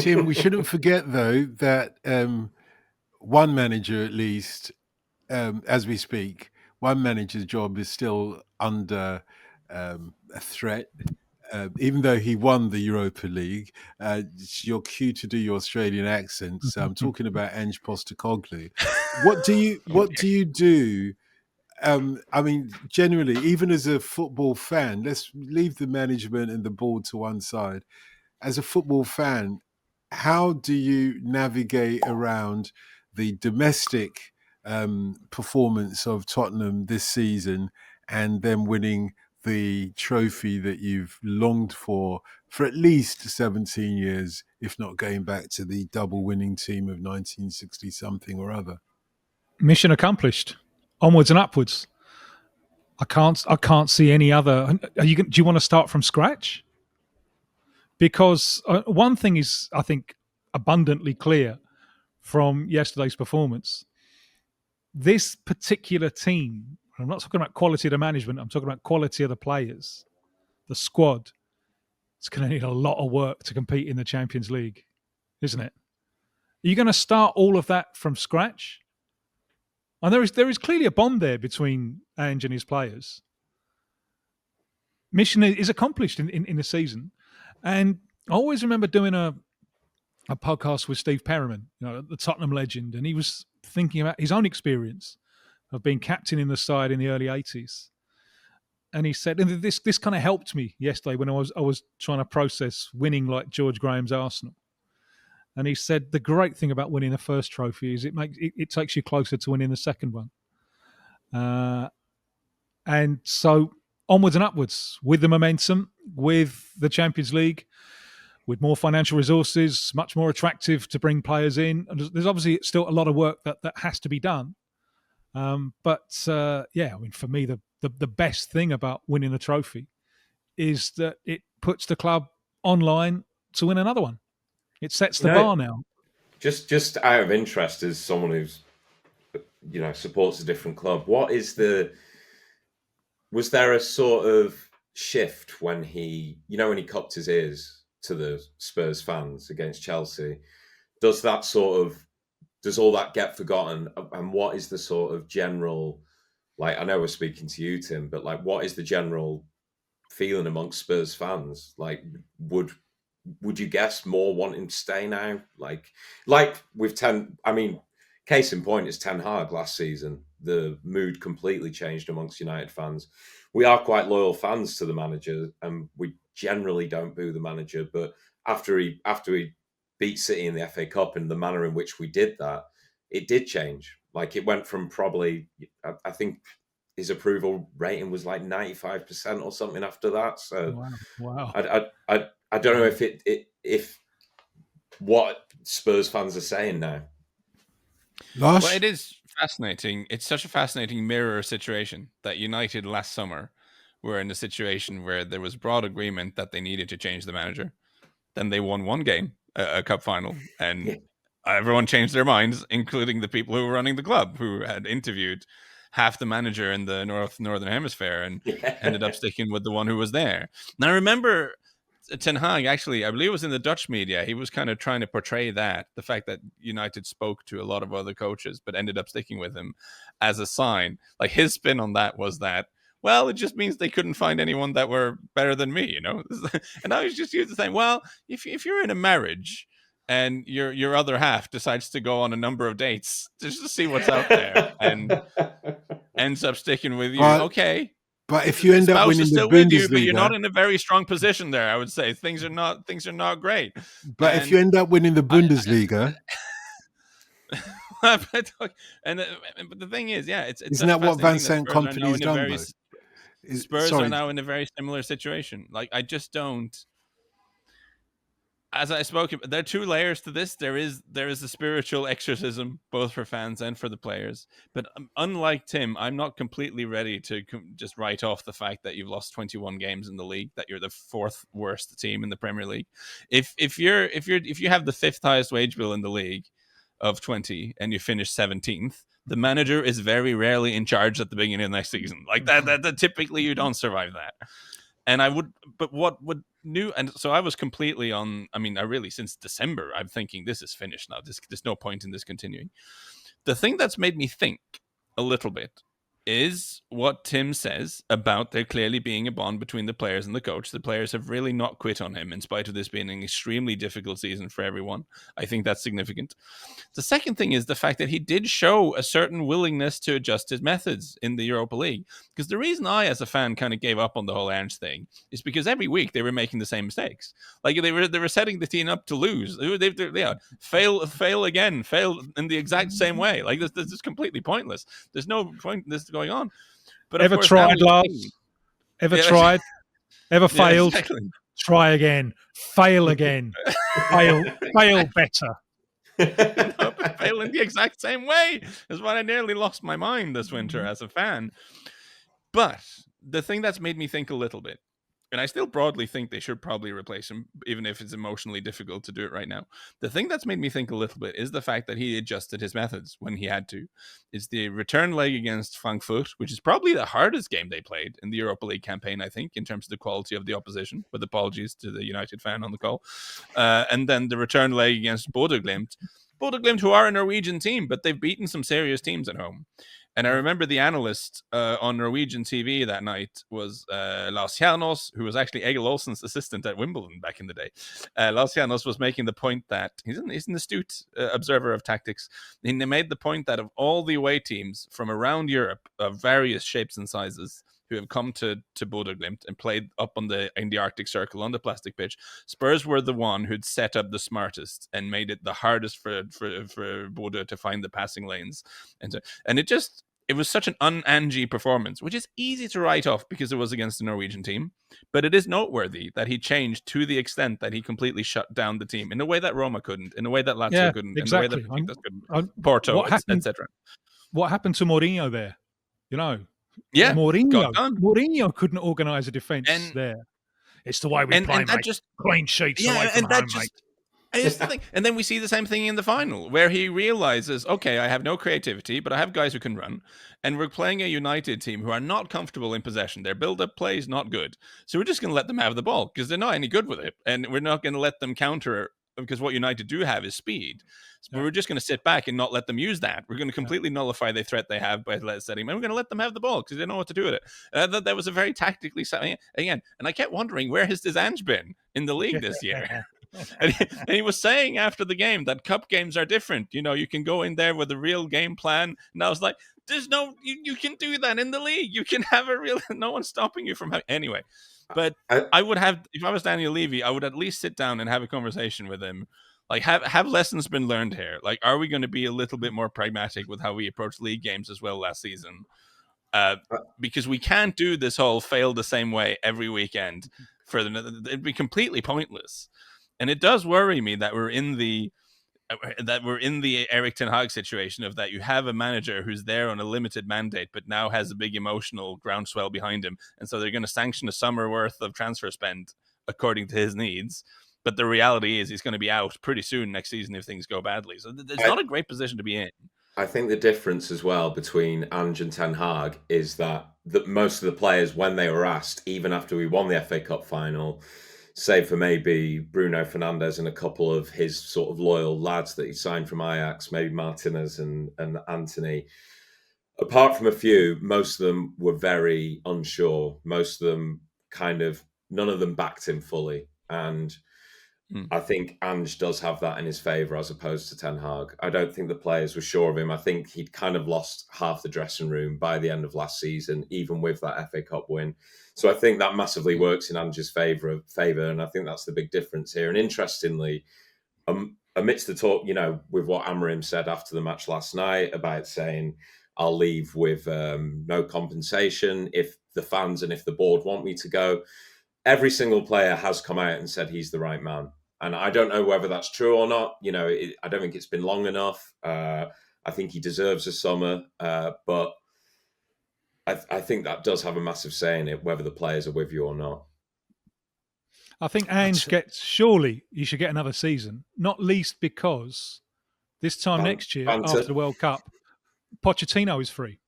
Tim, we shouldn't forget though that one manager at least, as we speak, one manager's job is still under a threat. Even though he won the Europa League, it's your cue to do your Australian accent. So I'm talking about Ange Postecoglou. What do you do? I mean, generally, even as a football fan, let's leave the management and the board to one side. As a football fan, how do you navigate around the domestic performance of Tottenham this season and them winning the trophy that you've longed for at least 17 years, if not going back to the double winning team of 1960 something or other? Mission accomplished. Onwards and upwards. I can't see any other. Do you want to start from scratch? Because one thing is, I think, abundantly clear from yesterday's performance. This particular team, I'm not talking about quality of the management, I'm talking about quality of the players, the squad. It's going to need a lot of work to compete in the Champions League, isn't it? Are you going to start all of that from scratch? And there is clearly a bond there between Ange and his players. Mission is accomplished in the season. And I always remember doing a podcast with Steve Perryman, the Tottenham legend, and he was thinking about his own experience of being captain in the side in the early 80s. And he said, and this kind of helped me yesterday when I was trying to process winning like George Graham's Arsenal. And he said the great thing about winning the first trophy is it takes you closer to winning the second one. And so onwards and upwards with the momentum, with the Champions League, with more financial resources, much more attractive to bring players in. And there's obviously still a lot of work that has to be done. But I mean, for me, the best thing about winning a trophy is that it puts the club online to win another one. It sets the bar now. Just out of interest, as someone who's supports a different club, was there a sort of shift when he cupped his ears to the Spurs fans against Chelsea? Does all that get forgotten? And what is the sort of general, I know we're speaking to you, Tim, but what is the general feeling amongst Spurs fans? Would you guess more wanting to stay now? With case in point is Ten Hag last season. The mood completely changed amongst United fans. We are quite loyal fans to the manager, and we generally don't boo the manager. But after he beat City in the FA Cup and the manner in which we did that, it did change. It went from probably, I think his approval rating was 95% or something after that. So wow. I don't know if what Spurs fans are saying now. Lars? Well, it is fascinating. It's such a fascinating mirror situation that United last summer were in a situation where there was broad agreement that they needed to change the manager. Then they won one game, a cup final, and everyone changed their minds, including the people who were running the club, who had interviewed half the manager in the northern hemisphere and ended up sticking with the one who was there. Now, I remember Ten Hag, actually, I believe it was in the Dutch media, he was kind of trying to portray the fact that United spoke to a lot of other coaches, but ended up sticking with him as a sign. His spin on that was that, well, it just means they couldn't find anyone that were better than me, And I was just used to saying, well, if you're in a marriage and your other half decides to go on a number of dates just to see what's out there and ends up sticking with you, okay. But if you end up winning the Bundesliga, but you're not in a very strong position there. I would say things are not great. But if you end up winning the Bundesliga, but the thing is, isn't that what Vincent Kompany's done? Spurs are now in a very similar situation. I just don't. As I spoke, there are two layers to this. There is a spiritual exorcism, both for fans and for the players. But unlike Tim, I'm not completely ready to just write off the fact that you've lost 21 games in the league, that you're the fourth worst team in the Premier League. If you have the fifth highest wage bill in the league of 20 and you finish 17th, the manager is very rarely in charge at the beginning of next season. That typically you don't survive that. but what would new? And so I was completely on. I mean, I really since December, I'm thinking this is finished now. There's no point in this continuing. The thing that's made me think a little bit is what Tim says about there clearly being a bond between the players and the coach. The players have really not quit on him in spite of this being an extremely difficult season for everyone. I think that's significant. The second thing is the fact that he did show a certain willingness to adjust his methods in the Europa League. Because the reason I, as a fan, kind of gave up on the whole Ange thing is because every week they were making the same mistakes. Like they were setting the team up to lose. They fail again, fail in the exact same way. Like this is completely pointless. There's no point in this going on. But ever tried, Lars? Ever tried? Ever failed? Exactly. Try again. Fail again. fail better. No, but fail in the exact same way is what I nearly lost my mind this winter as a fan. But the thing that's made me think a little bit, and I still broadly think they should probably replace him, even if it's emotionally difficult to do it right now. The thing that's made me think a little bit is the fact that he adjusted his methods when he had to. Is the return leg against Frankfurt, which is probably the hardest game they played in the Europa League campaign, I think, in terms of the quality of the opposition, with apologies to the United fan on the call. And then the return leg against Bodø/Glimt. Bodø/Glimt, who are a Norwegian team, but they've beaten some serious teams at home. And I remember the analyst on Norwegian TV that night was Lars, who was actually Egil Olsen's assistant at Wimbledon back in the day. Lars was making the point that he's an astute observer of tactics. He made the point that of all the away teams from around Europe of various shapes and sizes who have come to Bodø/Glimt and played up in the Arctic Circle on the plastic pitch, Spurs were the one who'd set up the smartest and made it the hardest for Bodø to find the passing lanes. And it was such an un-Ange performance, which is easy to write off because it was against a Norwegian team. But it is noteworthy that he changed to the extent that he completely shut down the team in a way that Roma couldn't, in a way that Lazio couldn't, exactly. in a way that couldn't, Porto, etc. What happened to Mourinho there? You know, yeah, Mourinho couldn't organise a defence there. It's the way we play, mate. Just clean sheets away from home, mate. It's the thing. And then we see the same thing in the final, where he realizes, okay, I have no creativity, but I have guys who can run. And we're playing a United team who are not comfortable in possession. Their build-up play is not good. So we're just going to let them have the ball because they're not any good with it. And we're not going to let them counter, because what United do have is speed. So we're just going to sit back and not let them use that. We're going to completely nullify the threat they have by setting, and we're going to let them have the ball because they know what to do with it. That was a very tactically again. And I kept wondering, where has Ange been in the league this year? And he was saying after the game that cup games are different. You know, you can go in there with a real game plan. And I was like, there's no, you can do that in the league. You can have no one's stopping you from having, anyway. But I would have, if I was Daniel Levy, I would at least sit down and have a conversation with him. Like, have lessons been learned here? Like, are we going to be a little bit more pragmatic with how we approach league games as well last season? Because we can't do this whole fail the same way every weekend. It'd be completely pointless. And it does worry me that we're in the Erik ten Hag situation of that you have a manager who's there on a limited mandate, but now has a big emotional groundswell behind him. And so they're going to sanction a summer worth of transfer spend according to his needs. But the reality is he's going to be out pretty soon next season if things go badly. So it's not a great position to be in. I think the difference as well between Ange and Ten Hag is that most of the players, when they were asked, even after we won the FA Cup final, save for maybe Bruno Fernandes and a couple of his sort of loyal lads that he signed from Ajax, maybe Martinez and Anthony. Apart from a few, most of them were very unsure. Most of them none of them backed him fully. And I think Ange does have that in his favour as opposed to Ten Hag. I don't think the players were sure of him. I think he'd kind of lost half the dressing room by the end of last season, even with that FA Cup win. So I think that massively works in Ange's favour, and I think that's the big difference here. And interestingly, amidst the talk, you know, with what Amorim said after the match last night about saying, I'll leave with no compensation if the fans and if the board want me to go, every single player has come out and said he's the right man. And I don't know whether that's true or not. You know, I don't think it's been long enough. I think he deserves a summer, but I think that does have a massive say in it, whether the players are with you or not. I think Ange surely you should get another season, not least because this time next year, after the World Cup, Pochettino is free.